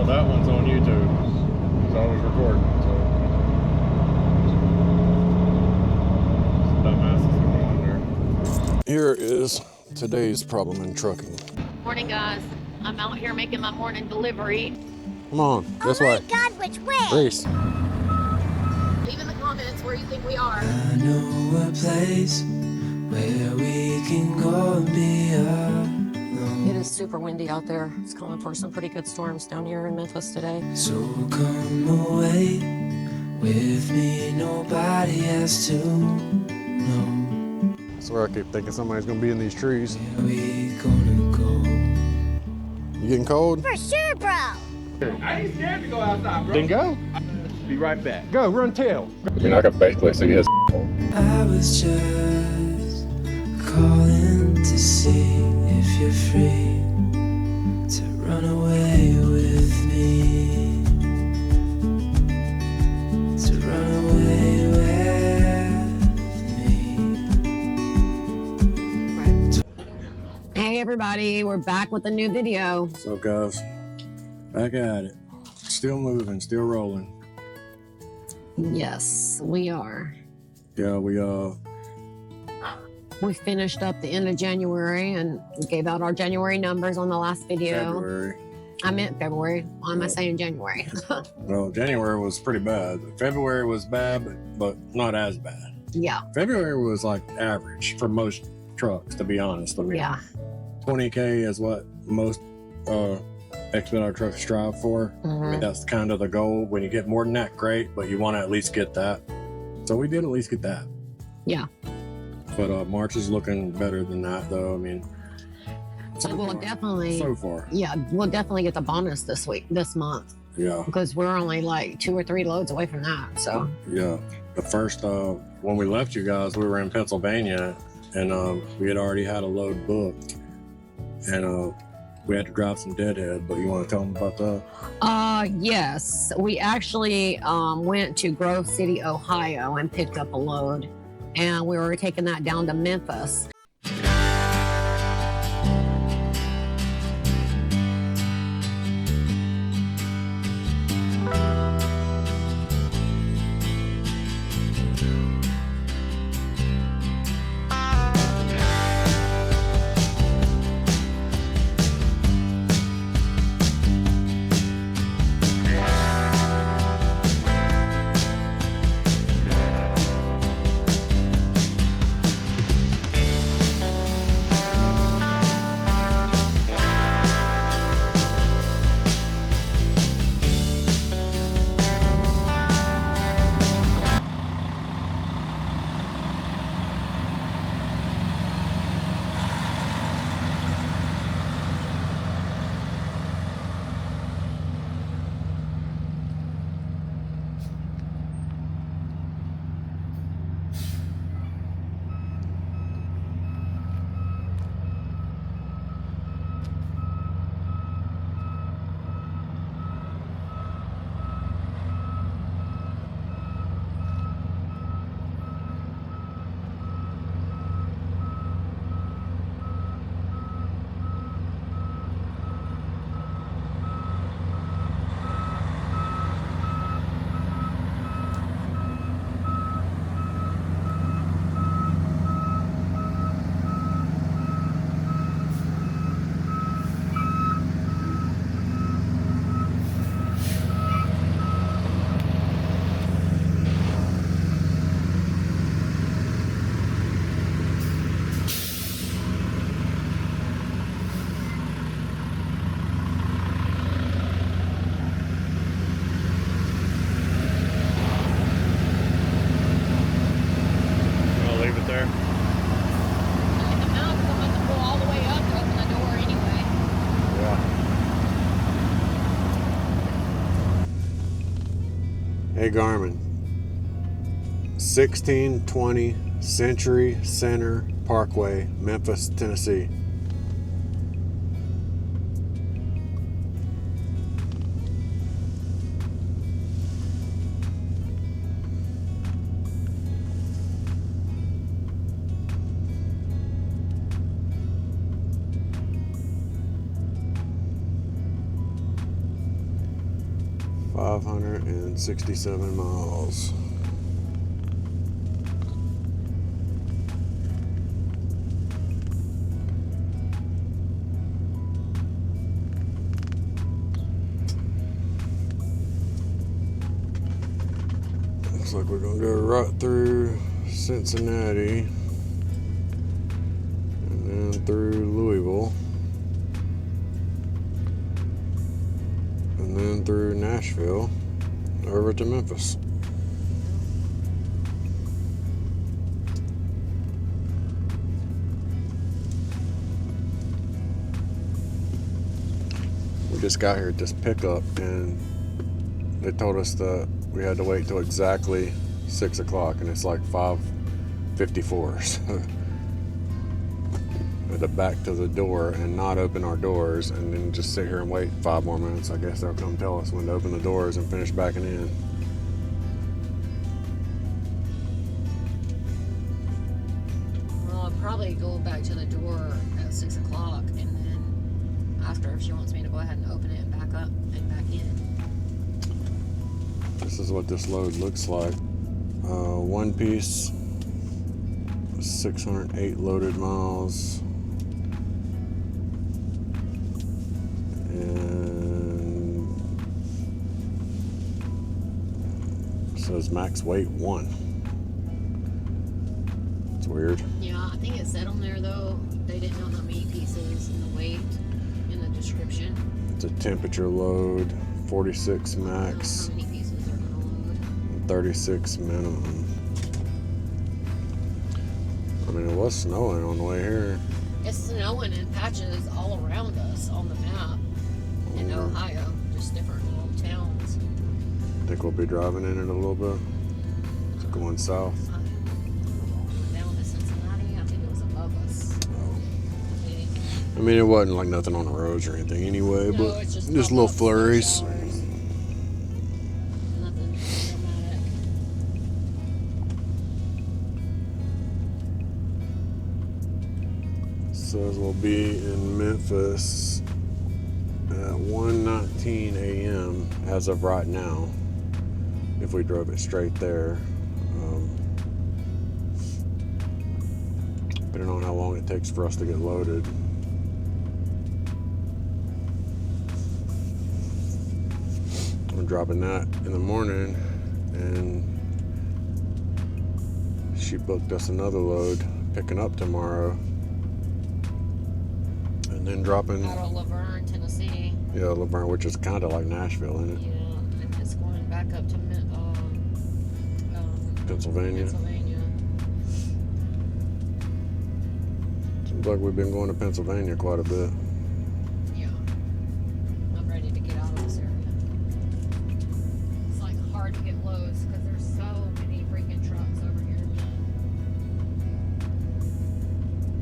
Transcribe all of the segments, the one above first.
Well, that one's on YouTube. It's always recording, so. Dumbasses that go under. Here is today's problem in trucking. Morning, guys. I'm out here making my morning delivery. Come on, this way. Oh my God, which way? Reese. Leave in the comments where you think we are. I know a place where we can go and be alone. It is super windy out there. It's calling for some pretty good storms down here in Memphis today. So come away with me, nobody has to know. I swear I keep thinking somebody's gonna be in these trees. Where we gonna go? You getting cold? For sure, bro. I ain't scared to go outside, bro. Then go. Be right back. Go, run tail. I mean, I can basically see his. I was just calling to see if you're free to run away with me. To run away with me. Hey, everybody. We're back with a new video. So guys, back at it. Still moving, still rolling. Yes, we are. Yeah, We finished up the end of January and gave out our January numbers on the last video. February. I meant February. Why am I saying January? Well, January was pretty bad. February was bad, but not as bad. Yeah, February was like average for most trucks, to be honest. I mean, yeah. 20K is what most expediter trucks strive for. I mean, that's kind of the goal. When you get more than that, great, but you want to at least get that. So we did at least get that. Yeah. But March is looking better than that, though. I mean, So we'll definitely, so far. yeah, we'll definitely get the bonus this month, Yeah, because we're only like 2 or 3 loads away from that. So yeah. The first, when we left you guys, we were in Pennsylvania, and we had already had a load booked, and we had to drive some deadhead. But you want to tell them about that? yes, we actually went to Grove City, Ohio, and picked up a load, and we were taking that down to Memphis. Hey Garmin, 1620 Century Center Parkway, Memphis, Tennessee. 567 miles. Looks like we're gonna go right through Cincinnati and then through Louisville and then through Nashville over to Memphis. We just got here at this pickup and they told us that we had to wait till exactly 6 o'clock and it's like 5:54. So we had to back to the door and not open our doors and then just sit here and wait 5 more minutes. I guess they'll come tell us when to open the doors and finish backing in. Well, I'll probably go back to the door at 6 o'clock and then ask her if she wants me to go ahead and open it and back up and back in. This is what this load looks like. One piece, 608 loaded miles. And it says max weight 1. It's weird. Yeah, I think it said on there though, they didn't know how many pieces and the weight in the description. It's a temperature load, 46 max, How many pieces they're gonna load. 36 minimum. I mean, it was snowing on the way here. It's snowing in patches all around us on the map in Yeah. Ohio, just different little towns. Think we'll be driving in it a little bit. It's going south. Down to Cincinnati, I think it was above us. I mean, it wasn't like nothing on the roads or anything anyway, No, but it's just little pop-up flurries. snow showers. Nothing dramatic. Says we'll be in Memphis at 1:19 a.m. as of right now. If we drove it straight there, depending on how long it takes for us to get loaded. We're dropping that in the morning, and she booked us another load picking up tomorrow, and then dropping. Out of Laverne, Tennessee. Yeah, Laverne, which is kind of like Nashville, isn't it? Yeah, and it's going back up to Pennsylvania. Pennsylvania. Seems like we've been going to Pennsylvania quite a bit. Yeah. I'm ready to get out of this area. It's like hard to get loads because there's so many freaking trucks over here.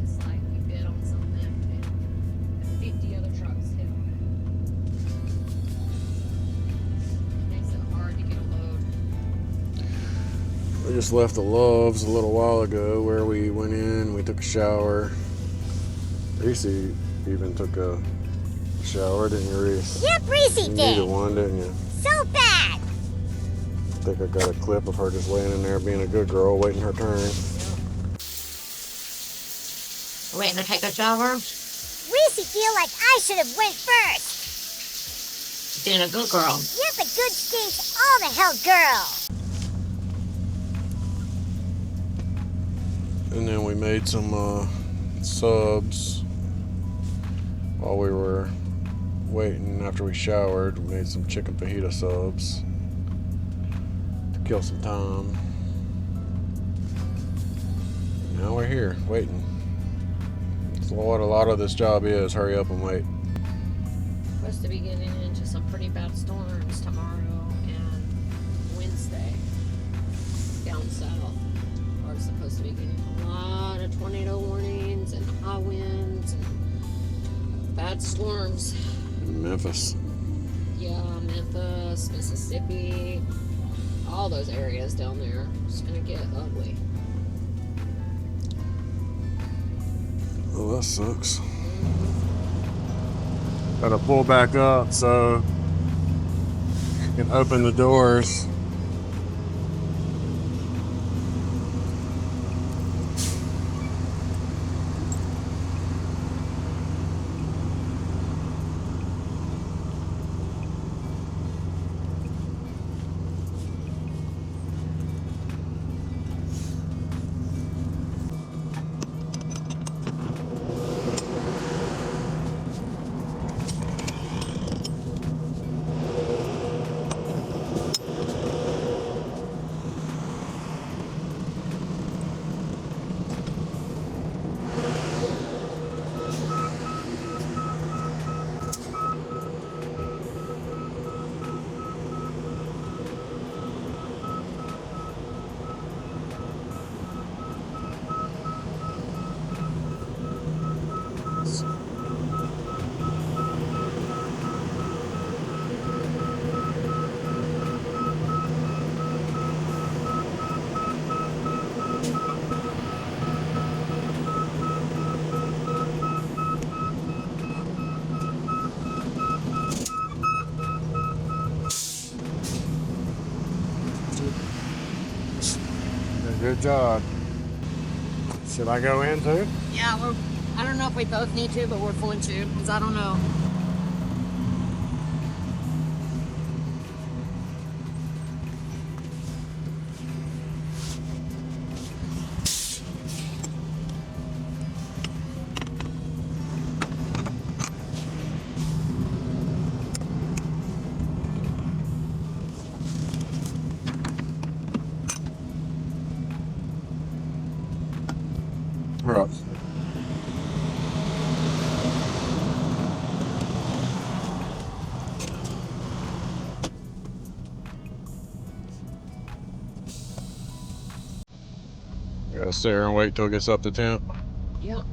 It's like you bid on something and 50 other trucks hit on it. Makes it hard to get a load. We just left the Loves a little while ago where we went in, we took a shower. Reesy even took a shower, didn't you, Reese? Yep, Reesy You needed did. one, didn't you? So bad. I think I got a clip of her just laying in there being a good girl, waiting her turn. Waiting to take a shower? Reesy feel like I should have went first. Being a good girl. Yep, a good stinks all the hell girl. And then we made some subs while we were waiting after we showered. We made some chicken fajita subs to kill some time. Now we're here waiting. That's what a lot of this job is. Hurry up and wait. Supposed to be getting into some pretty bad storms tomorrow and Wednesday down south. We're supposed to be getting a lot of tornado warnings and high winds and bad storms. In Memphis. Yeah, Memphis, Mississippi, all those areas down there. It's gonna get ugly. Well, that sucks. Gotta pull back up, so You can open the doors. Good job. Should I go in too? Yeah, I don't know if we both need to, but we're going to, because I don't know. Right. Gotta stay here and wait till it gets up to temp. Yep.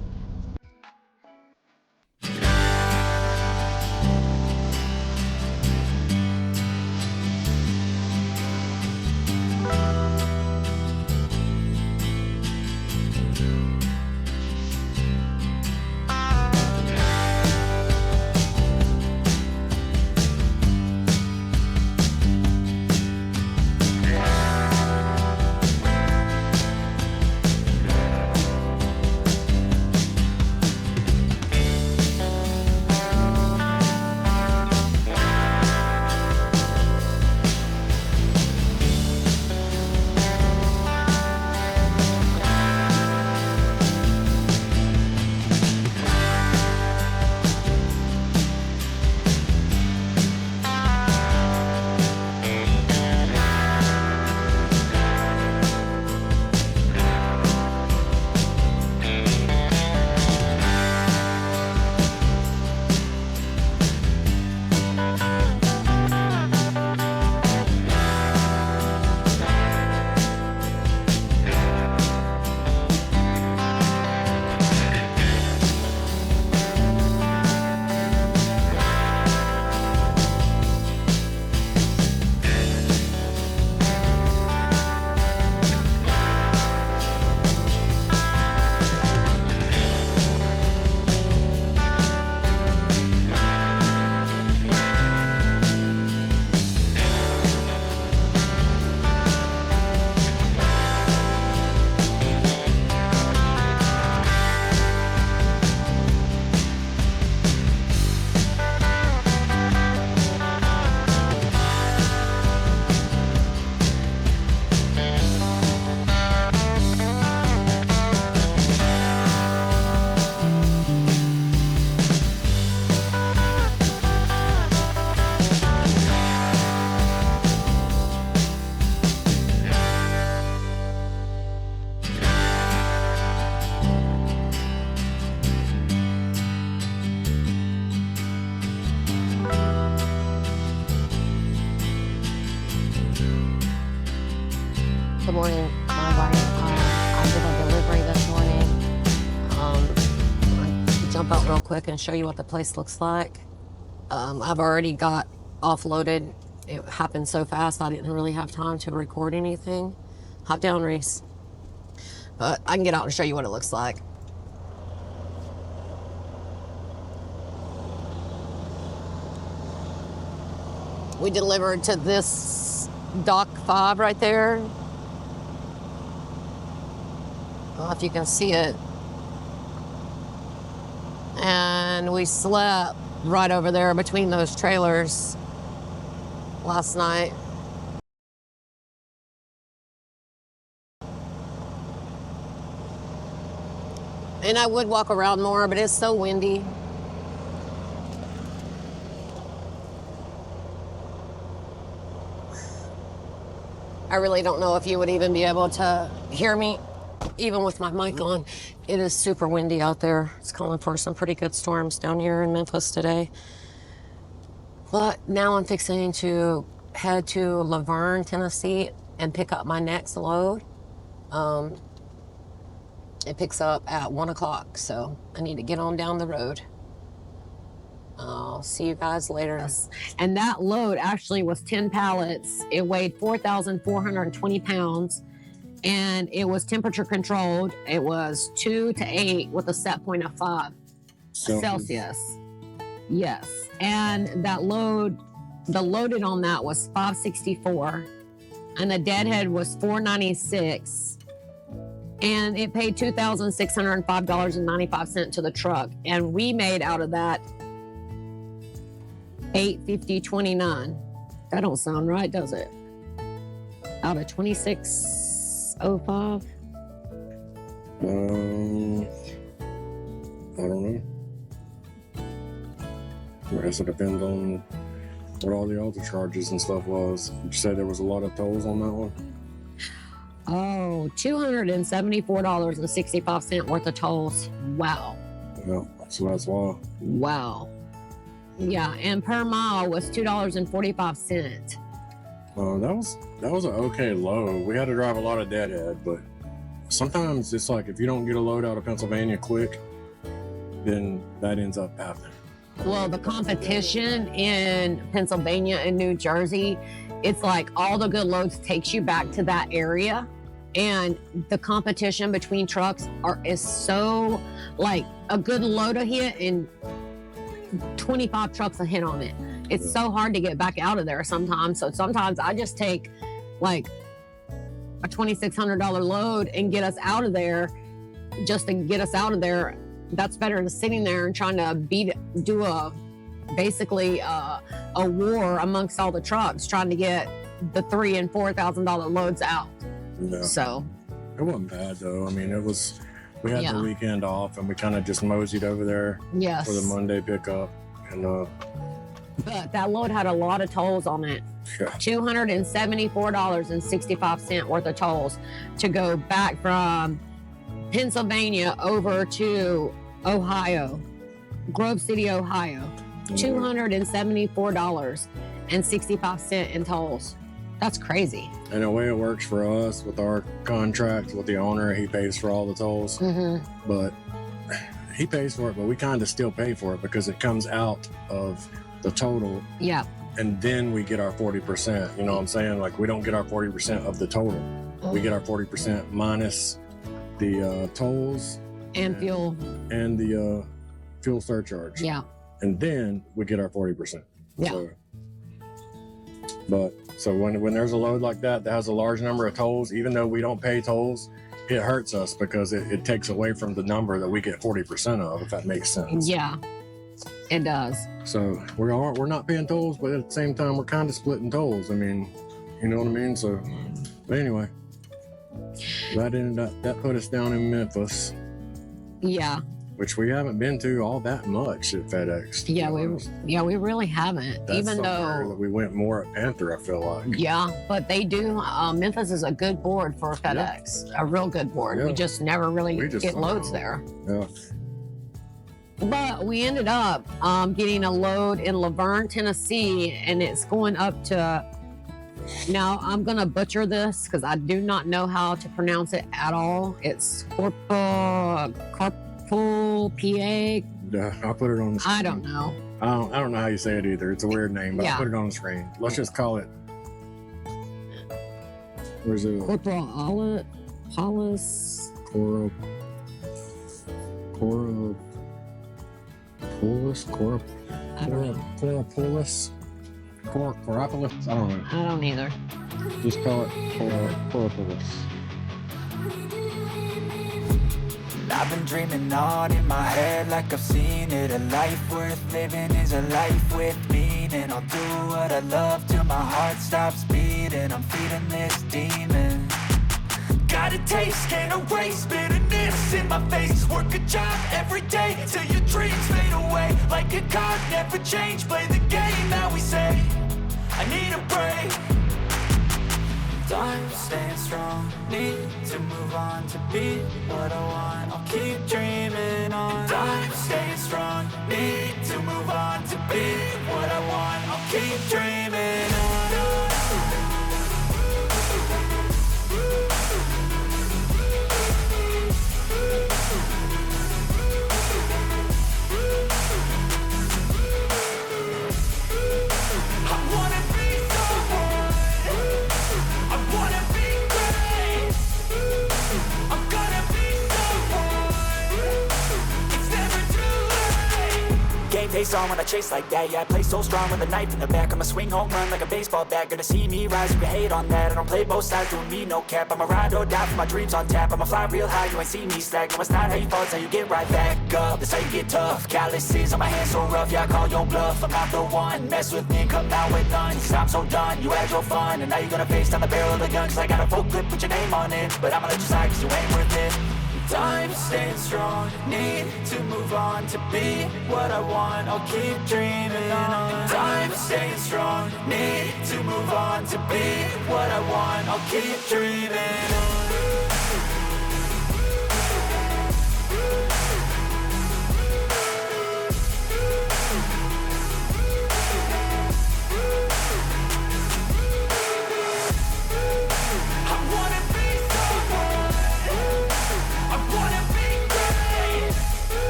Good morning, my wife. I did a delivery this morning. I'll jump out real quick and show you what the place looks like. I've already got offloaded. It happened so fast I didn't really have time to record anything. Hop down, Reese. But I can get out and show you what it looks like. We delivered to this dock 5 right there. I don't know if you can see it. And we slept right over there between those trailers last night. And I would walk around more, but it's so windy. I really don't know if you would even be able to hear me, even with my mic on. It is super windy out there. It's calling for some pretty good storms down here in Memphis today. But now I'm fixing to head to Laverne, Tennessee, and pick up my next load. It picks up at 1 o'clock, so I need to get on down the road. I'll see you guys later. And that load actually was 10 pallets. It weighed 4,420 pounds, and it was temperature controlled. It was 2 to 8 with a set point of 5 Celsius. Yes. And that load, the loaded on that was 564, and the deadhead was 496. And it paid $2,605.95 to the truck. And we made out of that $850.29. That don't sound right, does it? Out of $26.05? I don't know. I guess it depends on what all the other charges and stuff was. You said there was a lot of tolls on that one? Oh, $274.65 worth of tolls. Wow. Yeah, so that's why. Wow. Yeah, and per mile was $2.45. That was an okay load. We had to drive a lot of deadhead, but sometimes it's like if you don't get a load out of Pennsylvania quick, then that ends up happening. Well, the competition in Pennsylvania and New Jersey, it's like all the good loads takes you back to that area, and the competition between trucks is so, like, a good load a hit and 25 trucks a hit on it. It's so hard to get back out of there sometimes. So sometimes I just take like a $2,600 load and get us out of there, just to get us out of there. That's better than sitting there and trying to basically a war amongst all the trucks, trying to get the $3,000 and $4,000 loads out. Yeah. So it wasn't bad though. I mean, we had the weekend off and we kind of just moseyed over there for the Monday pickup. And but that load had a lot of tolls on it. Yeah. $274.65 worth of tolls to go back from Pennsylvania over to Ohio, Grove City, Ohio. $274.65 in tolls. That's crazy. And the way it works for us with our contract with the owner, he pays for all the tolls. Mm-hmm. But he pays for it, but we kind of still pay for it because it comes out of the total. Yeah. And then we get our 40%. You know what I'm saying? Like, we don't get our 40% of the total. We get our 40% minus the tolls and fuel and the fuel surcharge. Yeah. And then we get our 40%. Yeah. So when there's a load like that has a large number of tolls, even though we don't pay tolls, it hurts us because it takes away from the number that we get 40% of, if that makes sense. Yeah, it does. So we're not paying tolls, but at the same time we're kind of splitting tolls. I mean, you know what I mean? So, but anyway, that put us down in Memphis. Yeah. Which we haven't been to all that much at FedEx. Yeah, we really haven't. That's even though that we went more at Panther, I feel like. Yeah, but they do. Memphis is a good board for FedEx, a real good board. Yeah. We just never really get loads there. Yeah. But we ended up getting a load in Laverne, Tennessee, and it's going up to. Now I'm gonna butcher this because I do not know how to pronounce it at all. It's Carpool PA. Yeah, I'll put it on the screen. I don't know. I don't know how you say it either. It's a weird name, but Yeah. I'll put it on the screen. Let's just call it. Where's it? Corporal Hollis. Coropolis. Coropolis? I don't know. I don't either. Just call it Coropolis. I've been dreaming on in my head like I've seen it. A life worth living is a life with meaning. I'll do what I love till my heart stops beating. I'm feeding this demon. Got a taste, can't erase bitterness in my face. Work a job every day till your dreams fade away. Like a card, never change. Play the game that we say. I need a break. Time staying strong, need to move on to be what I want. I'll keep dreaming on. Time staying strong, need to move on to be what I want. I'll keep dreaming on. Face on when I chase like that. Yeah, I play so strong with a knife in the back. I'ma swing home run like a baseball bat. Gonna see me rise, you can hate on that. I don't play both sides, doing me no cap. I'ma ride or die for my dreams on tap. I'ma fly real high, you ain't see me slack. No, it's not how you fall, it's how you get right back up. That's how you get tough. Calluses on my hands so rough, yeah, I call your bluff. I'm not the one, mess with me and come out with none. Cause I'm so done, you had your fun. And now you're gonna face down the barrel of the gun. Cause I got a full clip with your name on it. But I'ma let you slide cause you ain't worth it. Time staying strong, need to move on to be what I want. I'll keep dreaming on. Time staying strong, need to move on to be what I want. I'll keep dreaming on.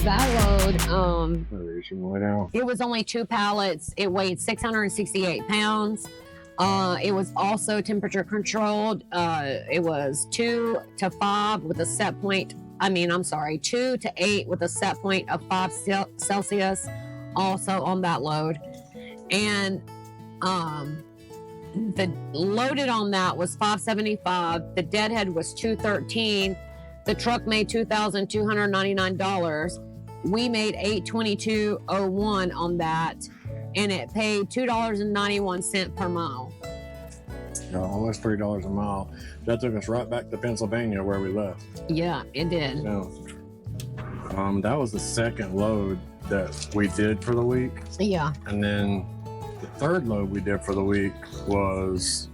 That load, Down. it was only 2 pallets. It weighed 668 pounds. It was also temperature controlled. It was 2 to 5 with a set point. 2 to 8 with a set point of 5 Celsius also on that load. And the loaded on that was 575. The deadhead was 213. The truck made $2,299. We made $822.01 on that, and it paid $2.91 per mile. Almost $3 a mile. That took us right back to Pennsylvania where we left. Yeah, it did. So, that was the second load that we did for the week. Yeah. And then the third load we did for the week was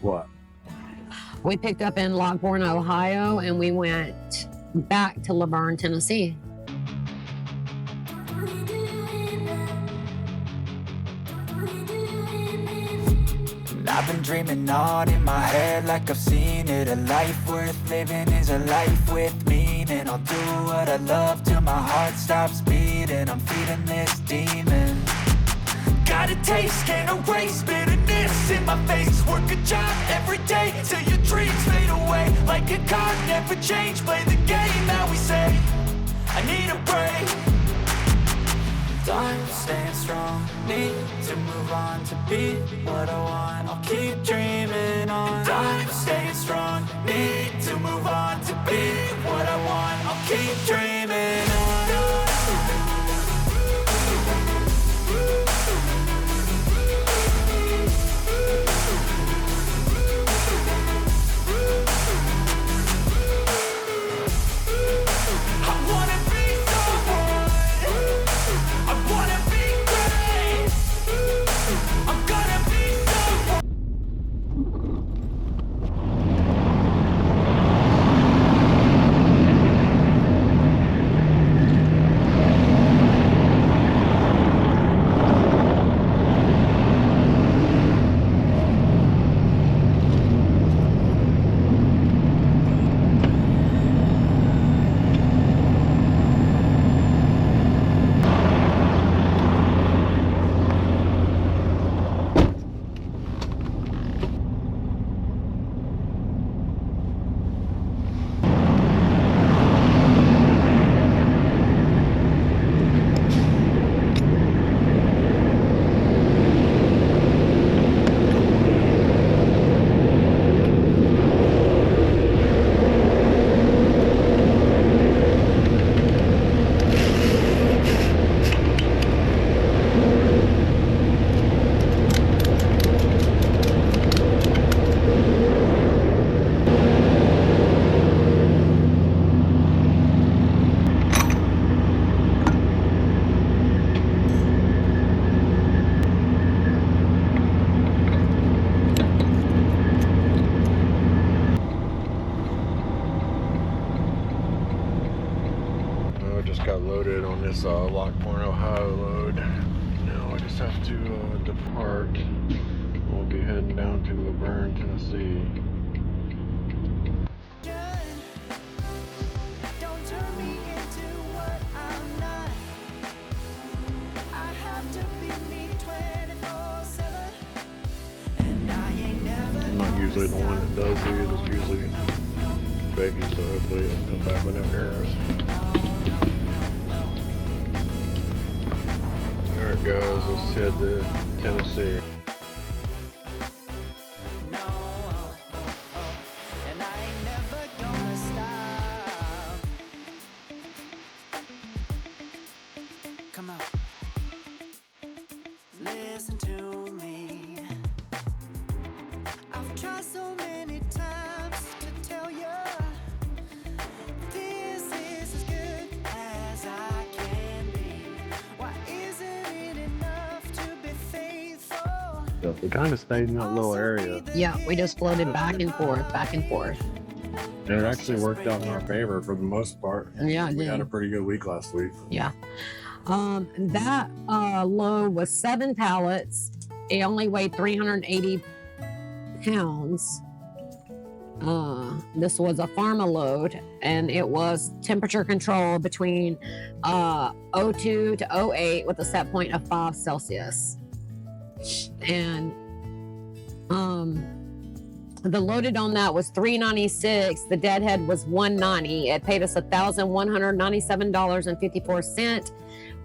what? We picked up in Lockbourne, Ohio, and we went back to Laverne, Tennessee. I've been dreaming on in my head like I've seen it. A life worth living is a life with meaning. I'll do what I love till my heart stops beating. I'm feeding this demon. Got a taste, can't erase bitterness in my face. Work a job every day till your dreams fade away. Like a card, never change. Play the game that we say. I need a break. Time staying strong, need to move on to be what I want. I'll keep dreaming on. Time staying strong, need to move on to be what I want. I'll keep dreaming on. this Lock Point, Ohio load. Now I just have to depart. We'll be heading down to Louisville, Tennessee. Don't turn me into what I'm not. I have to be me 24/7. And I ain't never. I'm not usually the one that does these. It's usually Becky, so hopefully it'll come back with them arrows. There it goes. Let's head to Tennessee. No, and I ain't never gonna stop. Come on, listen to me. I've tried so many times to tell you this is as good as I can be. Why isn't it enough to be faithful? We kind of stayed in that little area, Yeah, we just floated back and forth, back and forth. and it actually worked out in our favor for the most part. Yeah, it We had a did. pretty good week last week. Yeah. That load was 7 pallets. It only weighed 380 pounds. This was a pharma load, and it was temperature control between 02 to 08 with a set point of 5 Celsius. And the loaded on that was $396. The deadhead was $190. It paid us $1,197.54.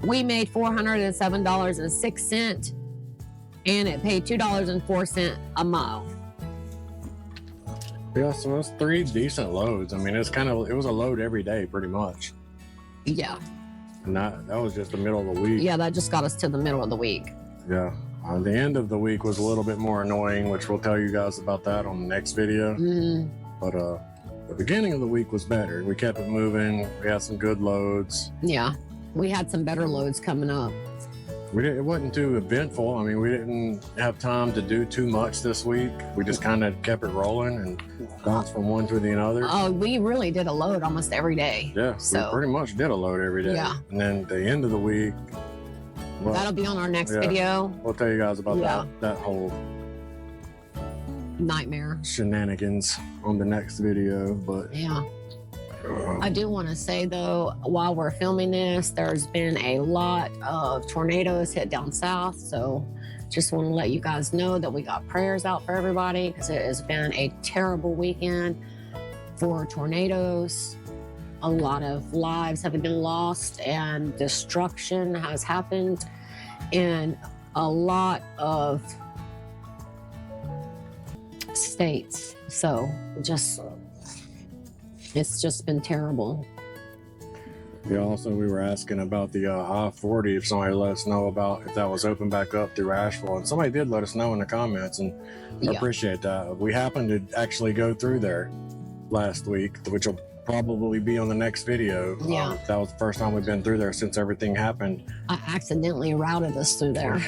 We made $407.06, and it paid $2.04 a mile. Yeah, so that's 3 decent loads. I mean, it was a load every day pretty much. Yeah, And that was just the middle of the week. yeah, that just got us to the middle of the week. Yeah. The end of the week was a little bit more annoying, which we'll tell you guys about that on the next video. Mm, But the beginning of the week was better. We kept it moving. We had some good loads. yeah, we had some better loads coming up. It wasn't too eventful. I mean, we didn't have time to do too much this week. We just kind of kept it rolling and bounced from one to the other. Oh, we really did a load almost every day. Yeah, So- we pretty much did a load every day. Yeah. And then the end of the week, well, That'll be on our next Yeah. video. we'll tell you guys about Yeah. that whole Nightmare. shenanigans on the next video. But Yeah. I do want to say though, while we're filming this, there's been a lot of tornadoes hit down south. So just want to let you guys know that we got prayers out for everybody, because it has been a terrible weekend for tornadoes. A lot of lives have been lost and destruction has happened in a lot of states. So it's just been terrible. yeah, also we were asking about the I-40, if somebody let us know about if that was open back up through Asheville. And somebody did let us know in the comments, and I Yeah. appreciate that. We happened to actually go through there last week, which will probably be on the next video. Yeah. That was the first time we've been through there since everything happened. I accidentally routed us through there.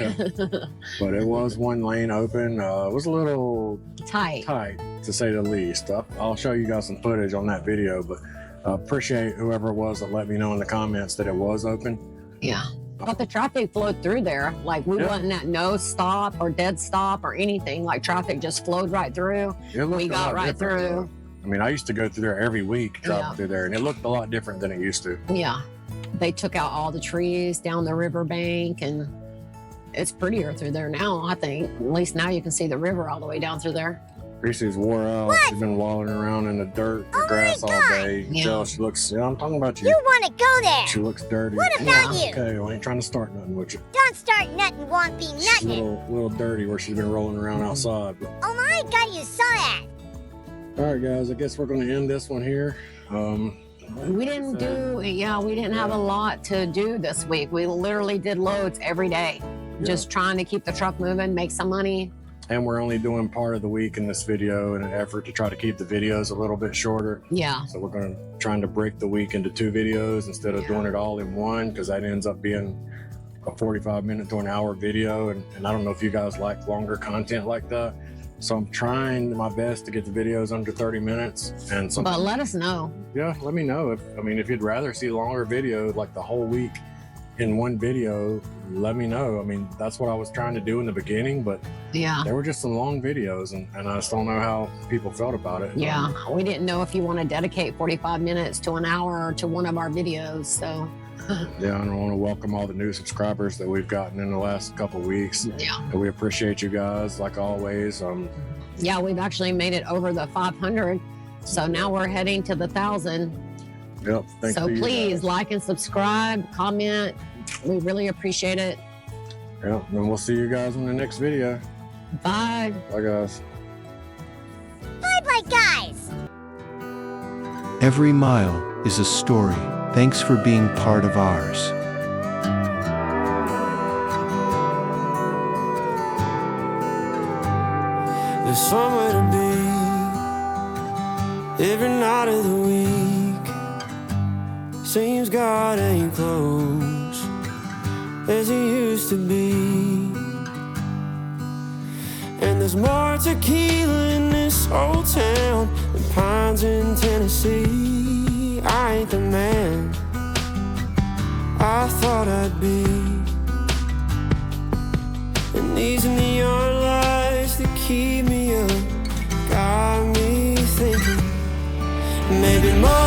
But it was one lane open. It was a little Tight. tight, to say the least. I'll show you guys some footage on that video, but appreciate whoever it was that let me know in the comments that it was open. Yeah. But the traffic flowed through there. Like we Yeah. wasn't at no stop or dead stop or anything. Like traffic just flowed right through. It looked We a got lot right different, through. though. I mean, I used to go through there every week, driving Yeah. through there, and it looked a lot different than it used to. Yeah. They took out all the trees down the riverbank, and it's prettier through there now, I think. At least now you can see the river all the way down through there. Reese's wore out. She's been wallowing around in the dirt, the grass all day. Yeah. Jill, she looks, yeah, I'm talking about you. You want to go there? She looks dirty. What about you? Okay, well, I ain't trying to start nothing with you. Don't start nothing, won't be She's a nothing. little dirty where she's been rolling around outside. But, Oh my God, you saw that. all right, guys, I guess we're going to end this one here. We didn't we didn't have a lot to do this week. We literally did loads every day. Just trying to keep the truck moving, make some money. And we're only doing part of the week in this video in an effort to try to keep the videos a little bit shorter. Yeah. So we're trying to break the week into 2 videos instead of Yeah. doing it all in one, because that ends up being a 45-minute to an hour video. And I don't know if you guys like longer content like that. So I'm trying my best to get the videos under 30 minutes. And But let us know. yeah, let me know if you'd rather see a longer video like the whole week in one video, let me know. I mean, that's what I was trying to do in the beginning, but Yeah. they were just some long videos, and I just don't know how people felt about it. Yeah. We didn't know if you want to dedicate 45 minutes to an hour to one of our videos. So, Yeah, and I want to welcome all the new subscribers that we've gotten in the last couple of weeks. yeah. And we appreciate you guys, like always. Yeah, we've actually made it over the 500. So now we're heading to the 1,000. Yep. Thanks So to you please guys. like and subscribe, comment. We really appreciate it. Yep. And we'll see you guys in the next video. Bye. Bye, guys. Bye-bye, guys. Every mile is a story. Thanks for being part of ours. There's somewhere to be every night of the week. Seems God ain't close as he used to be. And there's more tequila in this old town than pines in Tennessee. I ain't the man I thought I'd be. And these neon lights that keep me up got me thinking maybe more